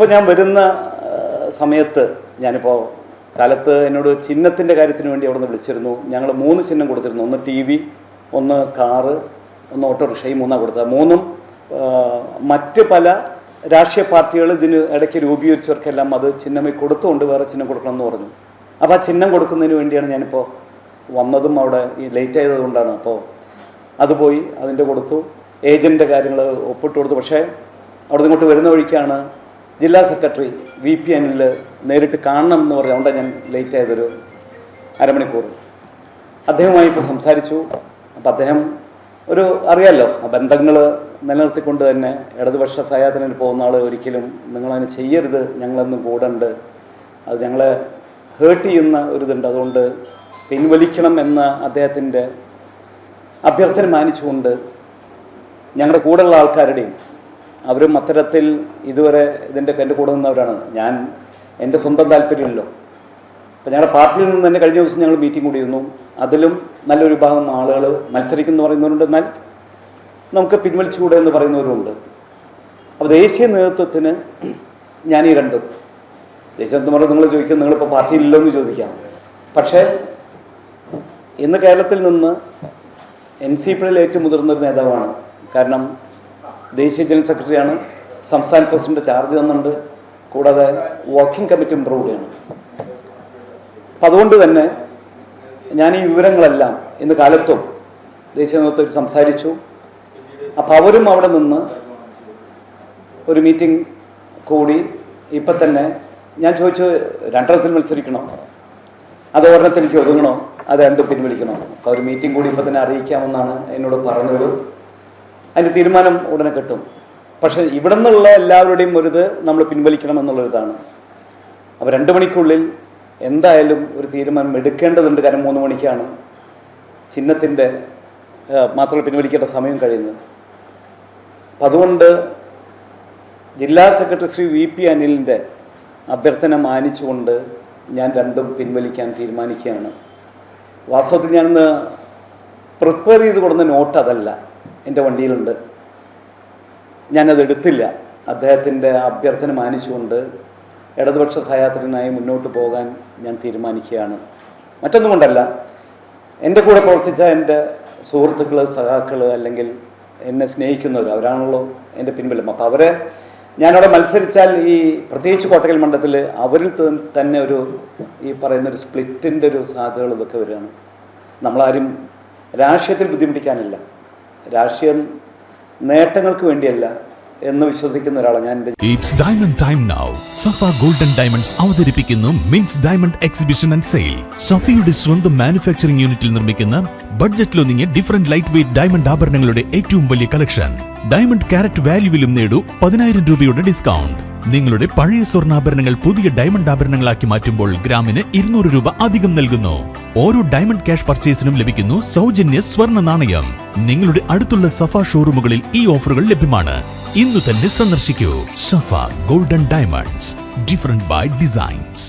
ഇപ്പോൾ ഞാൻ വരുന്ന സമയത്ത് ഞാനിപ്പോൾ കാലത്ത് എന്നോട് ചിഹ്നത്തിൻ്റെ കാര്യത്തിന് വേണ്ടി അവിടെ നിന്ന് വിളിച്ചിരുന്നു. ഞങ്ങൾ 3 ചിഹ്നം കൊടുത്തിരുന്നു. ഒന്ന് TV, ഒന്ന് കാറ്, ഒന്ന് ഓട്ടോറിക്ഷ. ഈ 3 കൊടുത്തത്. 3ഉം മറ്റ് പല രാഷ്ട്രീയ പാർട്ടികൾ ഇതിന് ഇടയ്ക്ക് രൂപീകരിച്ചവർക്കെല്ലാം അത് ചിഹ്നമായി കൊടുത്തുകൊണ്ട് വേറെ ചിഹ്നം കൊടുക്കണമെന്ന് പറഞ്ഞു. അപ്പോൾ ആ ചിഹ്നം കൊടുക്കുന്നതിന് വേണ്ടിയാണ് ഞാനിപ്പോൾ വന്നതും. അവിടെ ഈ ലേറ്റ് ആയതുകൊണ്ടാണ്. അപ്പോൾ അത് പോയി അതിൻ്റെ കൊടുത്തു. ഏജൻറ്റിൻ്റെ കാര്യങ്ങൾ ഒപ്പിട്ട് കൊടുത്തു. പക്ഷേ അവിടെ ഇങ്ങോട്ട് വരുന്ന വഴിക്കാണ് ജില്ലാ സെക്രട്ടറി VP അനിൽ നേരിട്ട് കാണണം എന്ന് പറഞ്ഞു. അതുകൊണ്ടാണ് ഞാൻ ലേറ്റ് ആയതൊരു അരമണിക്കൂർ. അദ്ദേഹവുമായി ഇപ്പോൾ സംസാരിച്ചു. അപ്പോൾ അദ്ദേഹം അറിയാമല്ലോ, ആ ബന്ധങ്ങൾ നിലനിർത്തിക്കൊണ്ട് തന്നെ ഇടതുപക്ഷ സഹായത്തിന് പോകുന്ന ആൾ ഒരിക്കലും നിങ്ങളതിന് ചെയ്യരുത്, ഞങ്ങളെന്നും കൂടണ്ട്, അത് ഞങ്ങളെ ഹേർട്ട് ചെയ്യുന്ന ഒരിതുണ്ട്, അതുകൊണ്ട് പിൻവലിക്കണം എന്ന അദ്ദേഹത്തിൻ്റെ അഭ്യർത്ഥന മാനിച്ചുകൊണ്ട് ഞങ്ങളുടെ കൂടെയുള്ള ആൾക്കാരുടെയും അവരും അത്തരത്തിൽ ഇതുവരെ എൻ്റെ കൂടെ നിന്നവരാണ്. ഞാൻ എൻ്റെ സ്വന്തം താല്പര്യമില്ലല്ലോ. അപ്പോൾ ഞങ്ങളുടെ പാർട്ടിയിൽ നിന്ന് തന്നെ കഴിഞ്ഞ ദിവസം ഞങ്ങൾ മീറ്റിംഗ് കൂടിയിരുന്നു. അതിലും നല്ലൊരു വിഭാഗം ആളുകൾ മത്സരിക്കുന്നു പറയുന്നവരുണ്ട്, എന്നാൽ നമുക്ക് പിൻവലിച്ചുകൂടെ എന്ന് പറയുന്നവരുമുണ്ട്. അപ്പോൾ ദേശീയ നേതൃത്വത്തിന് ഞാൻ ഈ രണ്ടും, ദേശീയ നേതൃത്വം പറഞ്ഞാൽ നിങ്ങൾ ചോദിക്കും നിങ്ങളിപ്പോൾ പാർട്ടിയിലില്ലോ എന്ന് ചോദിക്കാം. പക്ഷേ ഇന്ന് കേരളത്തിൽ നിന്ന് NCPയുടെ ഏറ്റവും മുതിർന്നൊരു നേതാവാണ്. കാരണം ദേശീയ ജനറൽ സെക്രട്ടറിയാണ്, സംസ്ഥാന പ്രസിഡന്റ് ചാർജ് തന്നുണ്ട്, കൂടാതെ വർക്കിംഗ് കമ്മിറ്റി മെമ്പർ കൂടിയാണ്. അപ്പം അതുകൊണ്ട് തന്നെ ഞാൻ ഈ വിവരങ്ങളെല്ലാം ഇന്ന് കാലത്തും ദേശീയ നേതൃത്വത്തിൽ സംസാരിച്ചു. അപ്പോൾ അവരും അവിടെ നിന്ന് ഒരു മീറ്റിംഗ് കൂടി. ഇപ്പം തന്നെ ഞാൻ ചോദിച്ചു, 2 മത്സരിക്കണോ, അത് ഒരെണ്ണത്തിലേക്ക് ഒതുങ്ങണോ, അത് 2 പിൻവലിക്കണോ? അപ്പോൾ ഒരു മീറ്റിംഗ് കൂടി ഇപ്പം തന്നെ അറിയിക്കാമെന്നാണ് എന്നോട് പറഞ്ഞത്. അതിൻ്റെ തീരുമാനം ഉടനെ കിട്ടും. പക്ഷേ ഇവിടെ നിന്നുള്ള എല്ലാവരുടെയും നമ്മൾ പിൻവലിക്കണം എന്നുള്ളൊരിതാണ്. അപ്പോൾ 2 മണിക്കുള്ളിൽ എന്തായാലും ഒരു തീരുമാനം എടുക്കേണ്ടതുണ്ട്. കാരണം 3 മണിക്കാണ് ചിഹ്നത്തിൻ്റെ മാത്രമല്ല പിൻവലിക്കേണ്ട സമയം കഴിയുന്നത്. അപ്പം അതുകൊണ്ട് ജില്ലാ സെക്രട്ടറി ശ്രീ VP അനിലിൻ്റെ അഭ്യർത്ഥന മാനിച്ചുകൊണ്ട് ഞാൻ 2ഉം പിൻവലിക്കാൻ തീരുമാനിക്കുകയാണ്. വാസ്തവത്തിൽ ഞാനിന്ന് പ്രിപ്പയർ ചെയ്ത് കൊടുക്കുന്ന നോട്ട് അതല്ല, എൻ്റെ വണ്ടിയിലുണ്ട്. ഞാനത് എടുത്തില്ല. അദ്ദേഹത്തിൻ്റെ അഭ്യർത്ഥന മാനിച്ചുകൊണ്ട് ഇടതുപക്ഷ സഹയാത്രികനായി മുന്നോട്ട് പോകാൻ ഞാൻ തീരുമാനിക്കുകയാണ്. മറ്റൊന്നും കൊണ്ടല്ല, എൻ്റെ കൂടെ പ്രവർത്തിച്ച എൻ്റെ സുഹൃത്തുക്കൾ, സഖാക്കൾ, അല്ലെങ്കിൽ എന്നെ സ്നേഹിക്കുന്നവർ, അവരാണല്ലോ എൻ്റെ പിൻബലം. അപ്പോൾ അവരെ ഞാനവിടെ മത്സരിച്ചാൽ ഈ പ്രത്യേകിച്ച് കോട്ടക്കൽ മണ്ഡലത്തിൽ അവരിൽ തന്നെ ഈ പറയുന്നൊരു സ്പ്ലിറ്റിൻ്റെ സാധ്യതകൾ ഇതൊക്കെ വരികയാണ്. നമ്മളാരും രാഷ്ട്രീയത്തിൽ ബുദ്ധിമുട്ടിക്കാനല്ല, രാഷ്ട്രീയം നേട്ടങ്ങൾക്ക് വേണ്ടിയല്ല എന്ന് വിശ്വസിക്കുന്ന ഒരാളാണ് ഞാൻ. It's diamond time now. Safa golden diamonds അവതരിപ്പിക്കുന്നു മിൻസ് ഡയമണ്ട് എക്സിബിഷൻ ആൻഡ് സെയിൽ. സഫയുടെ സ്വന്തം മാനുഫാക്ചറിംഗ് യൂണിറ്റിൽ നിർമ്മിക്കുന്ന ബഡ്ജറ്റിലൊതുങ്ങിയ ഡിഫറന്റ് ലൈറ്റ് വെയ്റ്റ് ഡയമണ്ട് ആഭരണങ്ങളുടെ ഏറ്റവും വലിയ കളക്ഷൻ. ഡയമണ്ട് കാരറ്റ് വാല്യൂവിലും നേടൂ 10,000 രൂപയുടെ ഡിസ്കൗണ്ട്. നിങ്ങളുടെ പഴയ സ്വർണ്ണാഭരണങ്ങൾ പുതിയ ഡയമണ്ട് ആഭരണങ്ങളാക്കി മാറ്റുമ്പോൾ ഗ്രാമിന് 200 രൂപ അധികം നൽകുന്നു. ഓരോ ഡയമണ്ട് ക്യാഷ് പർച്ചേസിനും ലഭിക്കുന്നു സൗജന്യ സ്വർണ്ണ നാണയം. നിങ്ങളുടെ അടുത്തുള്ള സഫ ഷോറൂമുകളിൽ ഈ ഓഫറുകൾ ലഭ്യമാണ്. ഇന്നു തന്നെ സന്ദർശിക്കൂ. Safa golden diamonds, different by designs.